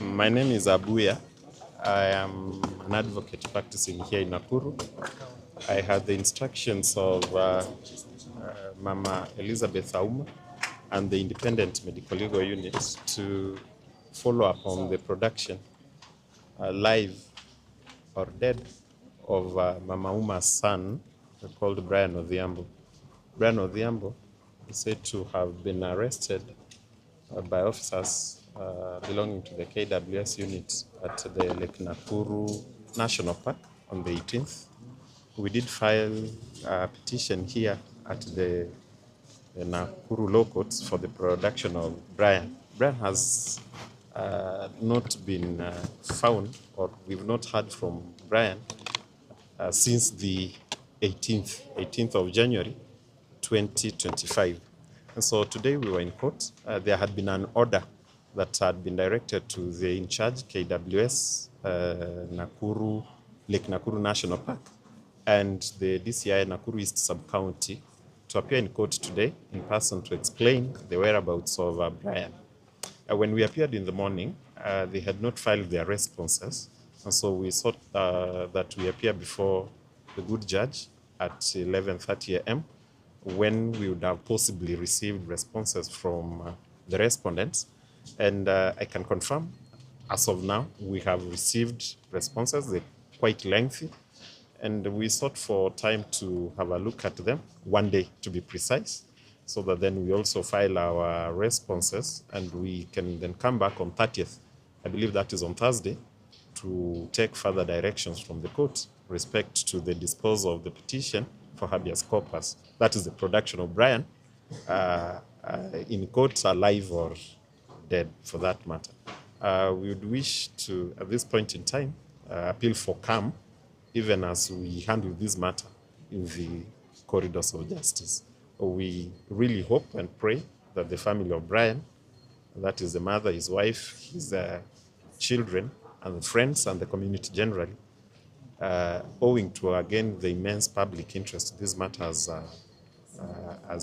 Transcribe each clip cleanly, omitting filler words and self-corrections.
My name is Abuya. I am an advocate practicing here in Nakuru. I had the instructions of Mama Elizabeth Auma and the Independent Medical Legal Unit to follow up on the production, live or dead, of Mama Uma's son called Brian Odhiambo. Brian Odhiambo is said to have been arrested by officers belonging to the KWS unit at the Lake Nakuru National Park on the 18th. We did file a petition here at the Nakuru Law Courts for the production of Brian. Brian has not been found, or we've not heard from Brian since the 18th of January 2025. And so today we were in court. There had been an order that had been directed to the in-charge KWS Lake Nakuru National Park and the DCI Nakuru East Sub-County to appear in court today in person to explain the whereabouts of Brian. When we appeared in the morning, they had not filed their responses, and so we thought that we appear before the good judge at 11:30 a.m. when we would have possibly received responses from the respondents. And I can confirm, as of now, we have received responses. They're quite lengthy, and we sought for time to have a look at them, one day to be precise, so that then we also file our responses and we can then come back on 30th. I believe that is on Thursday, to take further directions from the court respect to the disposal of the petition for habeas corpus. That is the production of Brian in court, alive or dead for that matter. We would wish to, at this point in time, appeal for calm, even as we handle this matter in the corridors of justice. We really hope and pray that the family of Brian, that is the mother, his wife, his children, and the friends and the community generally, owing to, again, the immense public interest this matter has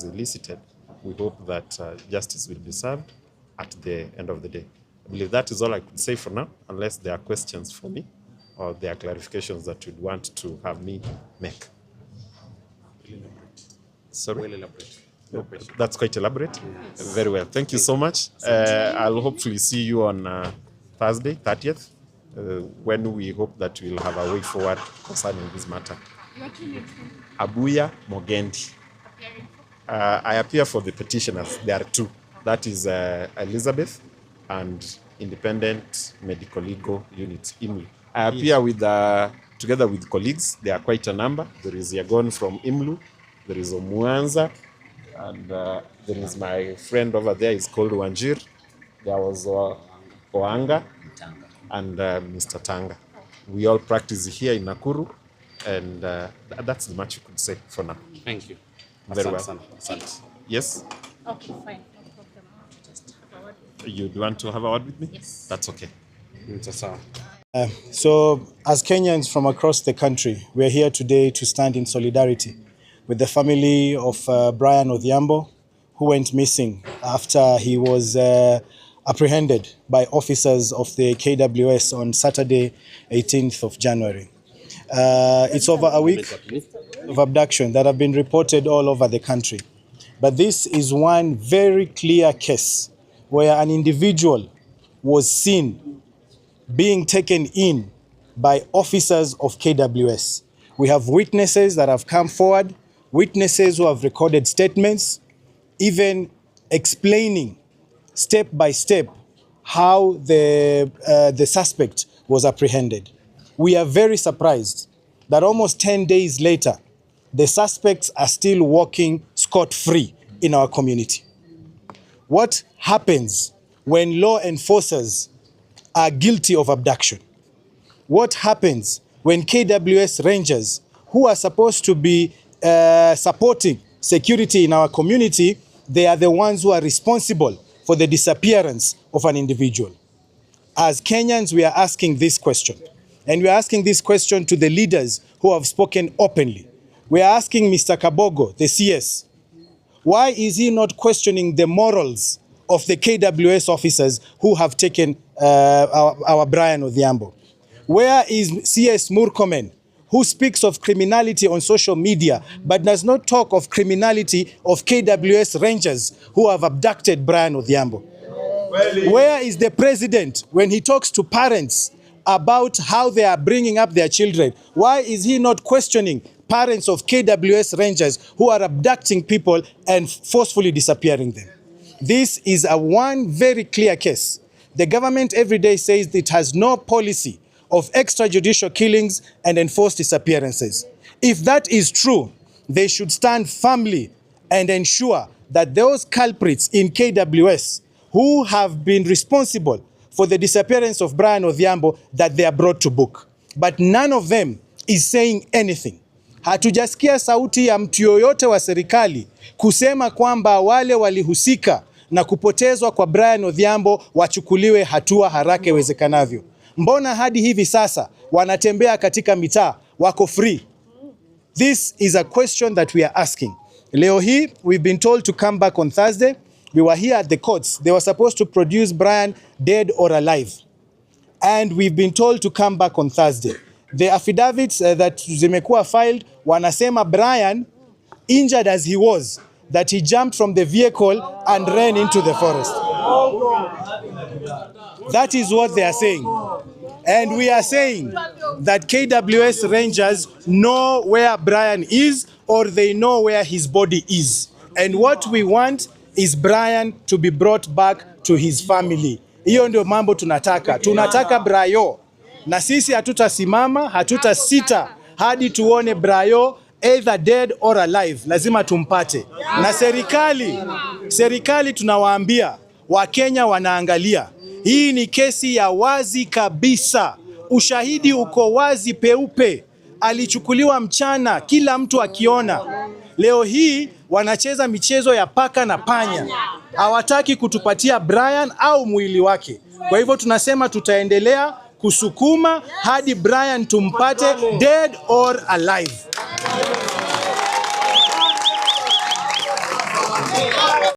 elicited, we hope that justice will be served at the end of the day. I believe that is all I could say for now, unless there are questions for me or there are clarifications that you'd want to have me make. Sorry? Well elaborate. No, that's quite elaborate. Yes. Very well. Thank you so much. I'll hopefully see you on Thursday, 30th, when we hope that we'll have a way forward concerning this matter. Abuya Mogendi. I appear for the petitioners. There are two. That is Elizabeth and Independent Medical Legal Unit, IMLU. I appear with together with colleagues. There are quite a number. There is Yagon from IMLU. There is Omuanza. And there is my friend over there, is called Wanjir. There was Oanga and Mr. Tanga. We all practice here in Nakuru, and that's the much you could say for now. Thank you. Very well. Yes? Okay, fine. No problem. I want to just have a word with you. You want to have a word with me? Yes. That's okay. So, as Kenyans from across the country, we're here today to stand in solidarity with the family of Brian Odhiambo, who went missing after he was apprehended by officers of the KWS on Saturday, 18th of January. It's over a week of abduction that have been reported all over the country. But this is one very clear case where an individual was seen being taken in by officers of KWS. We have witnesses that have come forward, witnesses who have recorded statements, even explaining step by step how the suspect was apprehended. We are very surprised that almost 10 days later, the suspects are still walking scot-free in our community. What happens when law enforcers are guilty of abduction? What happens when KWS rangers, who are supposed to be supporting security in our community, they are the ones who are responsible for the disappearance of an individual? As Kenyans, we are asking this question. And we are asking this question to the leaders who have spoken openly. We are asking Mr. Kabogo, the CS, why is he not questioning the morals of the KWS officers who have taken our Brian Odhiambo? Where is CS Murkomen, who speaks of criminality on social media but does not talk of criminality of KWS Rangers who have abducted Brian Odhiambo? Where is the president when he talks to parents about how they are bringing up their children? Why is he not questioning parents of KWS Rangers who are abducting people and forcefully disappearing them? This is one very clear case. The government every day says it has no policy of extrajudicial killings and enforced disappearances. If that is true, they should stand firmly and ensure that those culprits in KWS who have been responsible for the disappearance of Brian Odhiambo, that they are brought to book. But none of them is saying anything. Hatujasikia sauti ya mtu yoyote wa serikali kusema kwamba wale walihusika na kupotezwa kwa Brian Odhiambo wachukuliwe hatua haraka iwezekanavyo. Mbona hadi hivi sasa wanatembea katika mitaa wako free? This is a question that we are asking. Leo hii, we've been told to come back on Thursday. We were here at the courts. They were supposed to produce Brian dead or alive. And we've been told to come back on Thursday. The affidavits that zimekuwa filed, wanasema Brian, injured as he was, that he jumped from the vehicle and ran into the forest. That is what they are saying. And we are saying that KWS Rangers know where Brian is, or they know where his body is. And what we want is Brian to be brought back to his family. Hiyo ndio mambo tunataka. Tunataka BRAYOO. Na sisi hatutasimama, hatutasita hadi tuone BRAYOO either dead or alive. Lazima tumpate. Na serikali tunawaambia, Wakenya wanaangalia. Hii ni kesi ya wazi kabisa. Ushahidi uko wazi peupe. Alichukuliwa mchana, kila mtu akiona. Leo hii wanacheza michezo ya paka na panya. Hawataki kutupatia Brian au mwili wake. Kwa hivyo tunasema tutaendelea kusukuma hadi Brian tumpate dead or alive.